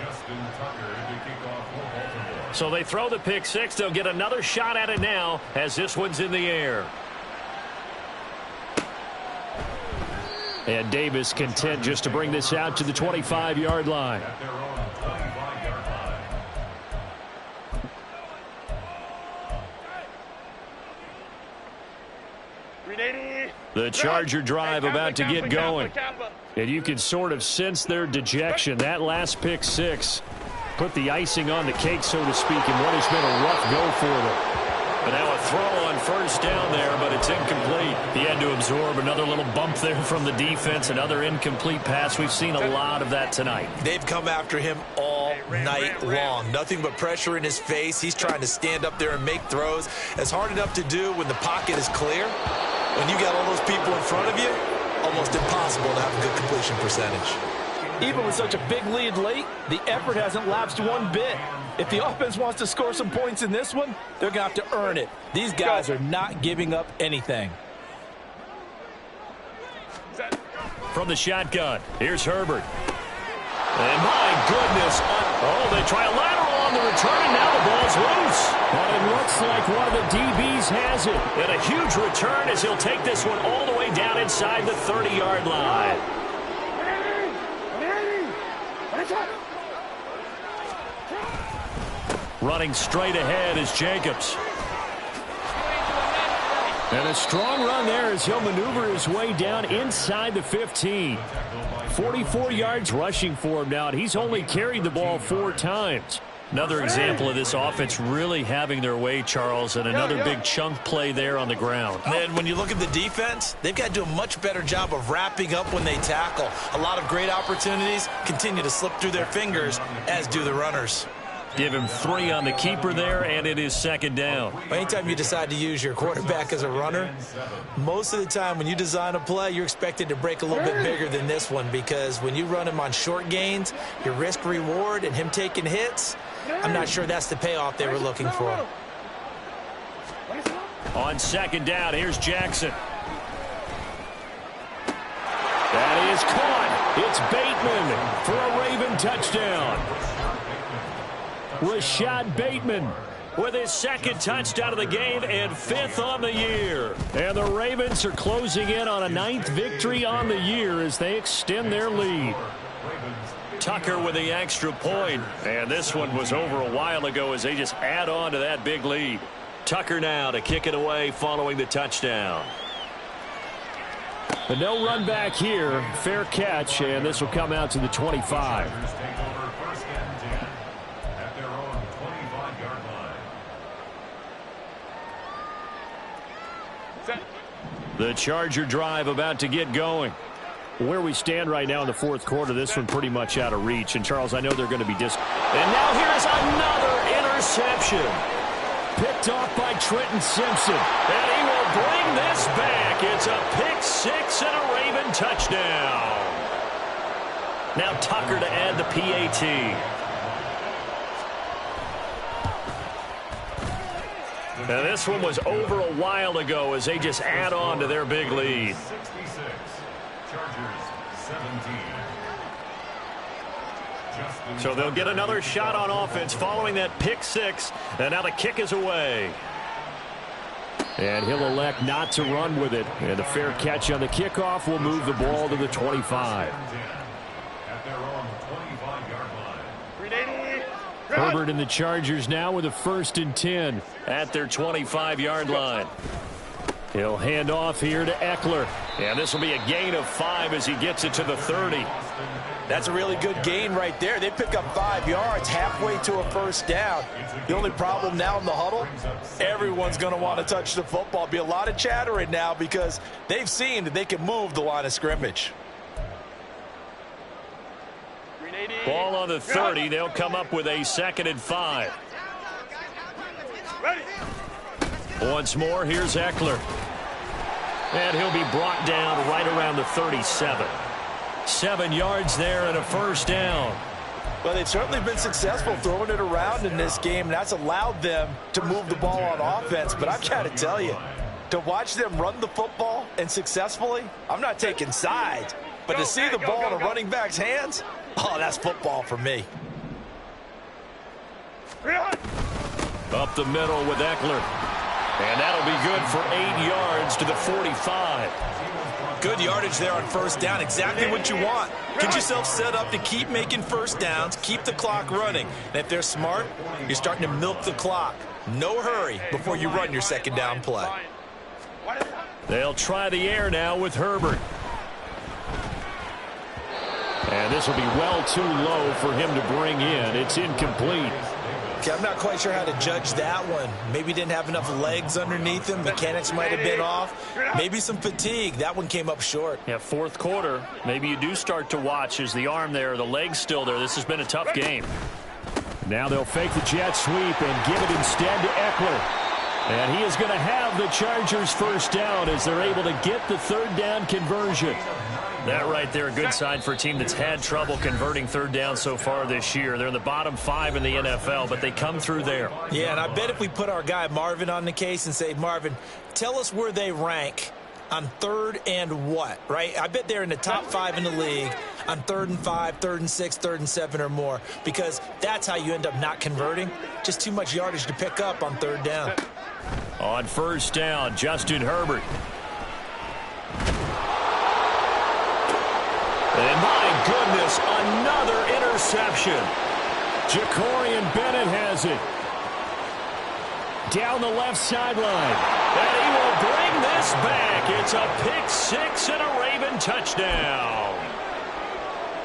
Justin Tucker to kick off for Baltimore. So they throw the pick 6. They'll get another shot at it now as this one's in the air. And Davis content just to bring this out to the 25-yard line. At their own 25-yard line. The Charger drive about to get going. And you can sort of sense their dejection. That last pick 6 put the icing on the cake, so to speak, in what has been a rough go for them. But now a throw on first down there, but it's incomplete. He had to absorb another little bump there from the defense, another incomplete pass. We've seen a lot of that tonight. They've come after him all night long. Nothing but pressure in his face. He's trying to stand up there and make throws. It's hard enough to do when the pocket is clear. When you got all those people in front of you, almost impossible to have a good completion percentage. Even with such a big lead late, the effort hasn't lapsed one bit. If the offense wants to score some points in this one, they're going to have to earn it. These guys are not giving up anything. From the shotgun, here's Herbert. And my goodness, oh, they try a lateral on the return, and now the ball's loose. But it looks like one of the DBs has it. And a huge return as he'll take this one all the way down inside the 30-yard line. Running straight ahead is Jacobs. And a strong run there as he'll maneuver his way down inside the 15. 44 yards rushing for him now, and he's only carried the ball 4 times. Another example of this offense really having their way, Charles, and another big chunk play there on the ground. And when you look at the defense, they've got to do a much better job of wrapping up when they tackle. A lot of great opportunities continue to slip through their fingers, as do the runners. Give him 3 on the keeper there, and it is second down. Anytime you decide to use your quarterback as a runner, most of the time when you design a play, you're expected to break a little bit bigger than this one, because when you run him on short gains, your risk-reward and him taking hits, I'm not sure that's the payoff they were looking for. On second down, here's Jackson. That is caught. It's Bateman for a Raven touchdown. Rashad Bateman with his second touchdown of the game and 5th on the year. And the Ravens are closing in on a 9th victory on the year as they extend their lead. Tucker with the extra point. And this one was over a while ago as they just add on to that big lead. Tucker now to kick it away following the touchdown. But no run back here. Fair catch, and this will come out to the 25. The Charger drive about to get going. Where we stand right now in the 4th quarter, this one pretty much out of reach. And, Charles, I know they're going to be And now here's another interception. Picked off by Trenton Simpson. And he will bring this back. It's a pick 6 and a Raven touchdown. Now Tucker to add the PAT. Now this one was over a while ago as they just add on to their big lead. 66, Chargers 17. So they'll get another shot on offense following that pick 6. And now the kick is away. And he'll elect not to run with it. And a fair catch on the kickoff will move the ball to the 25. At their own 25-yard line. Herbert and the Chargers now with a 1st and 10 at their 25-yard line. He'll hand off here to Eckler. And this will be a gain of 5 as he gets it to the 30. That's a really good gain right there. They pick up 5 yards halfway to a 1st down. The only problem now in the huddle, everyone's going to want to touch the football. Be a lot of chattering now because they've seen that they can move the line of scrimmage. Ball on the 30. They'll come up with a 2nd and 5. Once more, here's Eckler. And he'll be brought down right around the 37. 7 yards there and a 1st down. Well, they've certainly been successful throwing it around in this game, and that's allowed them to move the ball on offense. But I've got to tell you, to watch them run the football and successfully, I'm not taking sides. But to see the ball in a running back's hands, oh, that's football for me. Up the middle with Eckler. And that'll be good for 8 yards to the 45. Good yardage there on 1st down. Exactly what you want. Get yourself set up to keep making 1st downs, keep the clock running. And if they're smart, you're starting to milk the clock. No hurry before you run your 2nd down play. They'll try the air now with Herbert. And this will be well too low for him to bring in. It's incomplete. Okay, I'm not quite sure how to judge that one. Maybe didn't have enough legs underneath him. Mechanics might have been off. Maybe some fatigue. That one came up short. Yeah, 4th quarter. Maybe you do start to watch as the arm there, the leg's still there. This has been a tough game. Now they'll fake the jet sweep and give it instead to Eckler. And he is going to have the Chargers 1st down as they're able to get the 3rd down conversion. That right there, a good sign for a team that's had trouble converting third down so far this year. They're in the bottom 5 in the NFL, but they come through there. Yeah, and I bet if we put our guy Marvin on the case and say, Marvin, tell us where they rank on third and what, right? I bet they're in the top 5 in the league on 3rd and 5, 3rd and 6, 3rd and 7 or more, because that's how you end up not converting. Just too much yardage to pick up on third down. On first down, Justin Herbert. And my goodness, another interception. Jacorian Bennett has it. Down the left sideline. And he will bring this back. It's a pick 6 and a Raven touchdown.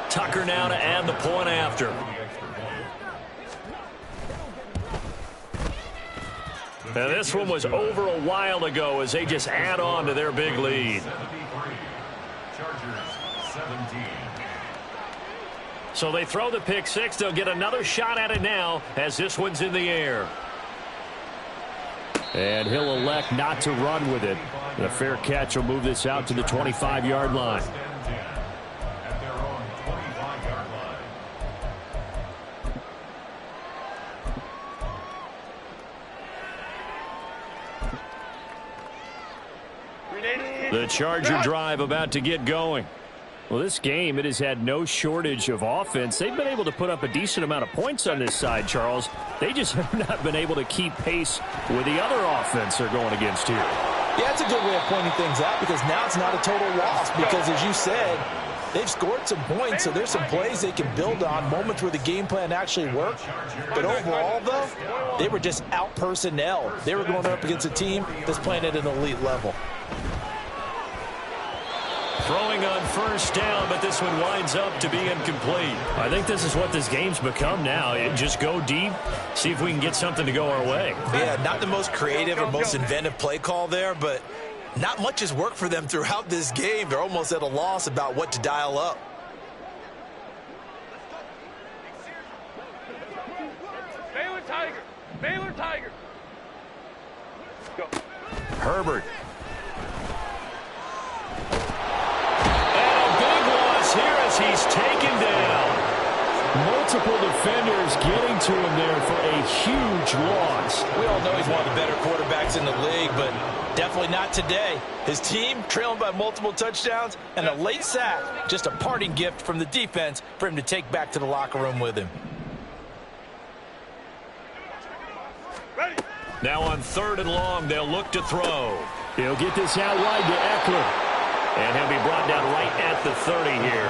Tucker now to add the point after. Now this one was over a while ago as they just add on to their big lead. So they throw the pick 6. They'll get another shot at it now as this one's in the air. And he'll elect not to run with it. The fair catch will move this out to the 25-yard line. At their own 25-yard line. The Charger drive about to get going. Well, this game, it has had no shortage of offense. They've been able to put up a decent amount of points on this side, Charles. They just have not been able to keep pace with the other offense they're going against here. Yeah, that's a good way of pointing things out, because now it's not a total loss, because as you said, they've scored some points, so there's some plays they can build on, moments where the game plan actually worked. But overall, though, they were just out-personnel. They were going up against a team that's playing at an elite level. Throwing on first down, but this one winds up to be incomplete. I think this is what this game's become now. Just go deep, see if we can get something to go our way. Yeah, not the most creative or most inventive play call there, but not much has worked for them throughout this game. They're almost at a loss about what to dial up. Baylor Tiger. Baylor Tiger. Go. Herbert. Here as he's taken down. Multiple defenders getting to him there for a huge loss. We all know he's one of the better quarterbacks in the league, but definitely not today. His team trailing by multiple touchdowns and a late sack, just a parting gift from the defense for him to take back to the locker room with him. Ready. Now on 3rd and long, they'll look to throw. He'll get this out wide to Eckler. And he'll be brought down right at the 30 here.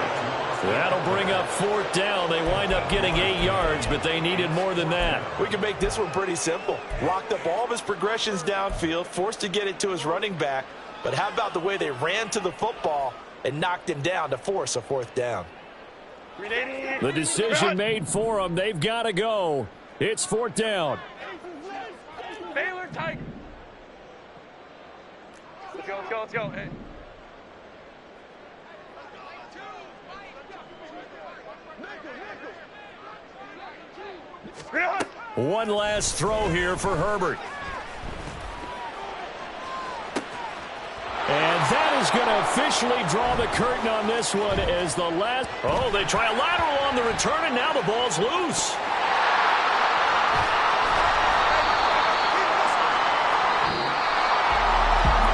That'll bring up 4th down. They wind up getting 8 yards, but they needed more than that. We can make this one pretty simple. Locked up all of his progressions downfield, forced to get it to his running back. But how about the way they ran to the football and knocked him down to force a 4th down? The decision made for them. They've got to go. It's 4th down. Baylor Tiger. Let's go, let's go, let's go. Hey. One last throw here for Herbert. And that is going to officially draw the curtain on this one as the last. Oh, they try a lateral on the return, and now the ball's loose.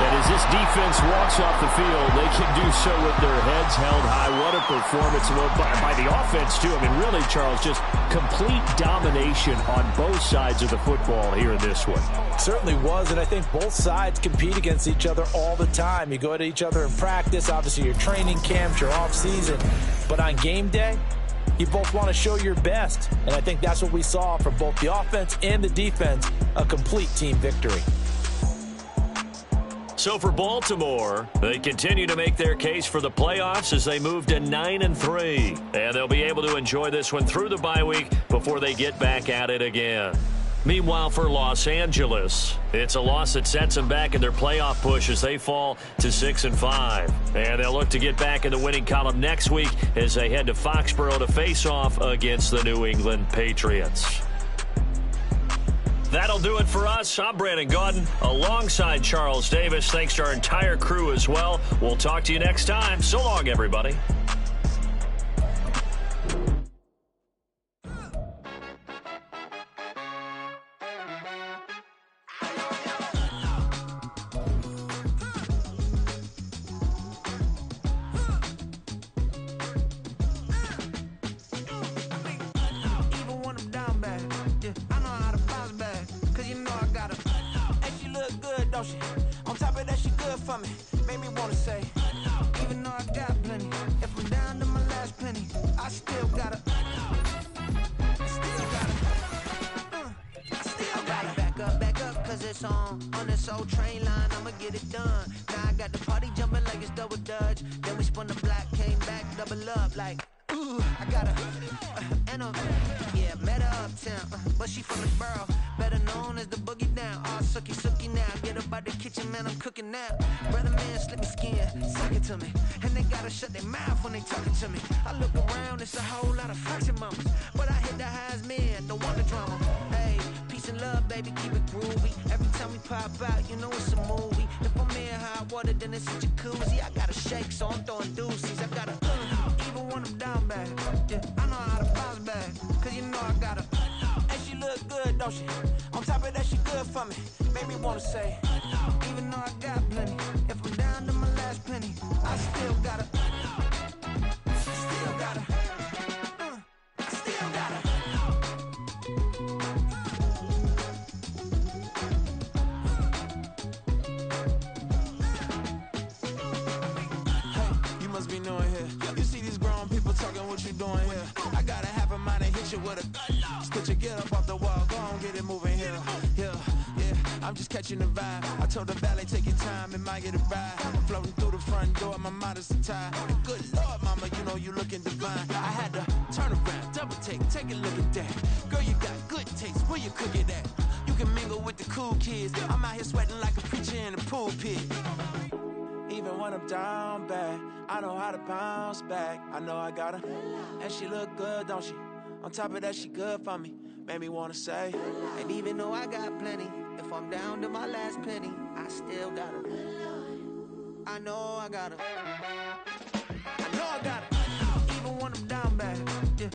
And as this defense walks off the field, they can do so with their heads held high. What a performance by the offense, too. I mean, really, Charles, just complete domination on both sides of the football here in this one. Certainly was, and I think both sides compete against each other all the time. You go at each other in practice, obviously your training camps, your off-season. But on game day, you both want to show your best. And I think that's what we saw from both the offense and the defense, a complete team victory. So for Baltimore, they continue to make their case for the playoffs as they move to 9-3. And they'll be able to enjoy this one through the bye week before they get back at it again. Meanwhile, for Los Angeles, it's a loss that sets them back in their playoff push as they fall to 6-5. And they'll look to get back in the winning column next week as they head to Foxborough to face off against the New England Patriots. That'll do it for us. I'm Brandon Gaudin alongside Charles Davis. Thanks to our entire crew as well. We'll talk to you next time. So long, everybody. On top of that, she good for me. Made me wanna say, even though I got plenty, if I'm down to my last penny, I still gotta back up, cause it's on this old train line, I'ma get it done. Now I got the party jumping like it's double dutch. Then we spun the block, came back, double up like, ooh, I got met her uptown, but she from the borough, better known as the boogie down. All sookie now, get up out the kitchen, man, I'm cooking now. Brother man, slip your skin, suck it to me, and they gotta shut their mouth when they talking to me. I look around, it's a whole lot of fraction mamas, but I hit the highs, man, don't want the drama. Hey, peace and love, baby, keep it groovy. Every time we pop out, you know it's a movie. If I'm in hot water, then it's a jacuzzi. I gotta shake, so I'm throwing deuces. I gotta even when I'm down bad. Yeah, I know how to bounce back, cause you know I gotta. And she look good, don't she? On top of that, she good for me. Made me wanna say, even though I got plenty, if I'm down to my last penny, I still gotta. What you doing here? I gotta have a mind to hit you with a spit you, get up off the wall, go on, get it moving here. Yeah, I'm just catching the vibe. I told the valet, take your time, it might get a ride. Floating through the front door, my mind is tied. Good Lord, mama, you know you looking divine. I had to turn around, double take a look at that. Girl, you got good taste, where you cook it at? You can mingle with the cool kids. I'm out here sweating like a preacher in a pool pit. Even when I'm down bad, I know how to bounce back. I know I gotta. And she look good, don't she? On top of that, she good for me. Made me wanna say. And even though I got plenty, if I'm down to my last penny, I still gotta. I know I gotta.